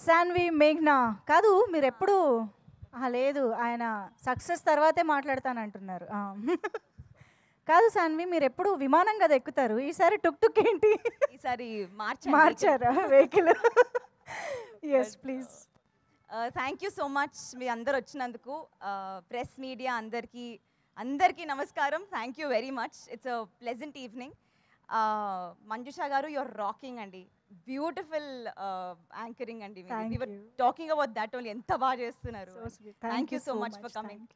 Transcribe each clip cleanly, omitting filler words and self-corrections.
సాన్వి మేఘ్నా కాదు మీరెప్పుడు లేదు ఆయన సక్సెస్ తర్వాతే మాట్లాడతానంటున్నారు. కాదు సాన్వి మీరెప్పుడు విమానం కదా ఎక్కుతారు, ఈసారి టుక్ టుక్ ఏంటి? ఈసారి మార్చారా vehicle? Yes please. Thank you so much మీ అందరు వచ్చినందుకు. ప్రెస్ మీడియా అందరికీ నమస్కారం. Thank you very much. It's a pleasant evening. Manjusha గారు యువర్ రాకింగ్ అండి. బ్యూటిఫుల్ యాంకరింగ్ అండి. Talking about that only. ఎంత బాగా చేస్తున్నారు. Thank you so much for coming.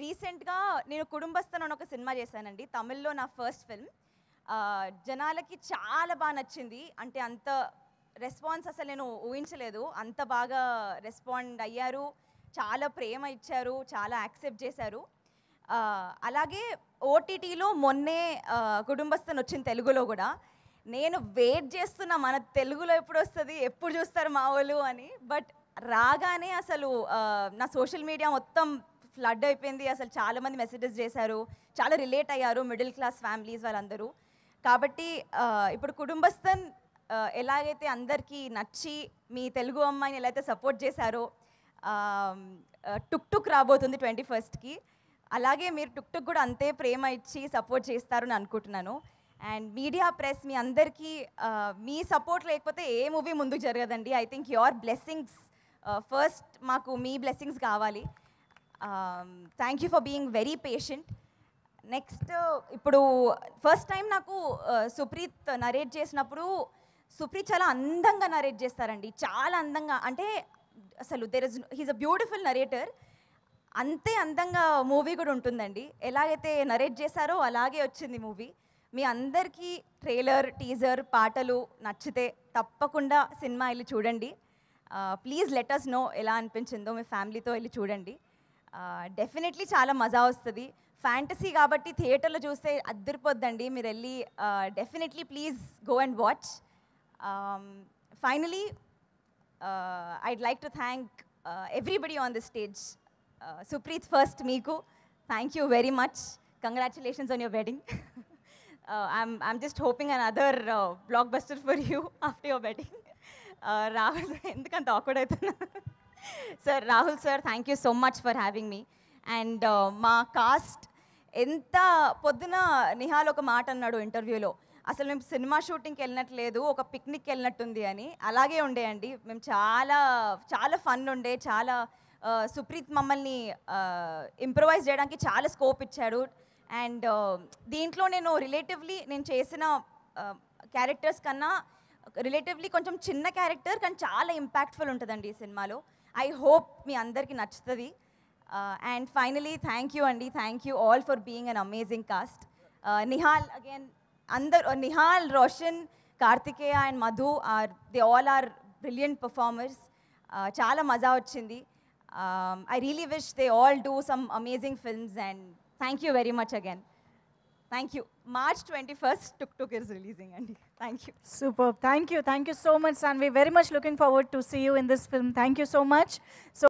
రీసెంట్గా నేను కుటుంబస్థన్ అని ఒక సినిమా చేశానండి, తమిళ్లో నా ఫస్ట్ ఫిల్మ్. జనాలకి చాలా బాగా నచ్చింది. అంటే అంత రెస్పాన్స్ అసలు నేను ఊహించలేదు. అంత బాగా రెస్పాండ్ అయ్యారు, చాలా ప్రేమ ఇచ్చారు, చాలా యాక్సెప్ట్ చేశారు. అలాగే ఓటీటీలో మొన్నే కుటుంబస్థన్ వచ్చింది తెలుగులో కూడా. నేను వెయిట్ చేస్తున్నా మన తెలుగులో ఎప్పుడు వస్తుంది, ఎప్పుడు చూస్తారు మా వాళ్ళు అని. బట్ రాగానే అసలు నా సోషల్ మీడియా మొత్తం ఫ్లడ్ అయిపోయింది. అసలు చాలామంది మెసేజెస్ చేశారు, చాలా రిలేట్ అయ్యారు మిడిల్ క్లాస్ ఫ్యామిలీస్ వాళ్ళందరూ. కాబట్టి ఇప్పుడు కుటుంబస్థన్ ఎలాగైతే అందరికీ నచ్చి మీ తెలుగు అమ్మాయిని ఎలా అయితే సపోర్ట్ చేశారో, టుక్ టుక్ రాబోతుంది 21st, అలాగే మీరు టుక్ టుక్ కూడా అంతే ప్రేమ ఇచ్చి సపోర్ట్ చేస్తారని అనుకుంటున్నాను. అండ్ మీడియా ప్రెస్ మీ అందరికీ మీ సపోర్ట్ లేకపోతే ఏ మూవీ ముందుకు జరగదండి. I think your blessings first, మాకు మీ బ్లెస్సింగ్స్ కావాలి. Thank you for being very patient. Next ఇప్పుడు ఫస్ట్ టైం నాకు సుప్రీత్ నరేట్ చేసినప్పుడు, సుప్రీత్ చాలా అందంగా నరేట్ చేస్తారండి, చాలా అందంగా. అంటే అసలు హీస్ అ బ్యూటిఫుల్ నరేటర్. అంతే అందంగా మూవీ కూడా ఉంటుందండి. ఎలాగైతే నరేట్ చేశారో అలాగే వచ్చింది మూవీ. మీ అందరికీ ట్రైలర్, టీజర్, పాటలు నచ్చితే తప్పకుండా సినిమా వెళ్ళి చూడండి. ప్లీజ్ లెట్ అస్ నో ఎలా అనిపించిందో. మీ ఫ్యామిలీతో వెళ్ళి చూడండి, డెఫినెట్లీ చాలా మజా వస్తుంది. ఫ్యాంటసీ కాబట్టి థియేటర్లో చూస్తే అద్దరిపోద్దండి. మీరు వెళ్ళి definitely please go and watch. Finally I'd like to thank everybody on the stage. Supreeth first మీకు thank you very much. Congratulations on your wedding. I'm just hoping another blockbuster for you after your wedding. Rahul, ఎందుకంత awkward అవుతున్నా. Sir, Rahul sir, thank you so much for having me. And మా cost ఎంత పొద్దున నిహాల్ ఒక మాట అన్నాడు ఇంటర్వ్యూలో, అసలు మేము సినిమా షూటింగ్కి వెళ్ళినట్లేదు, ఒక పిక్నిక్కి వెళ్ళినట్టుంది అని. అలాగే ఉండేయండి. మేము చాలా చాలా ఫన్ ఉండే, చాలా సుప్రీత్ మమ్మల్ని ఇంప్రొవైజ్ చేయడానికి చాలా స్కోప్ ఇచ్చాడు. అండ్ దీంట్లో నేను చేసిన క్యారెక్టర్స్ కన్నా రిలేటివ్లీ కొంచెం చిన్న క్యారెక్టర్, కానీ చాలా ఇంపాక్ట్ఫుల్ ఉంటుందండి ఈ సినిమాలో. ఐ హోప్ మీ అందరికీ నచ్చుతుంది. అండ్ ఫైనలీ థ్యాంక్ యూ అండి, thank you all for being an amazing cast. Nihal again, Nihal, Roshan, Karthikeya and Madhu they all are brilliant performers. చాలా మజా వచ్చింది. I really wish they all do some amazing films, and thank you very much again. Thank you. March 21st, Tuk Tuk is releasing, and thank you. Superb. Thank you so much, Sanvi. Very much looking forward to see you in this film. Thank you so much. So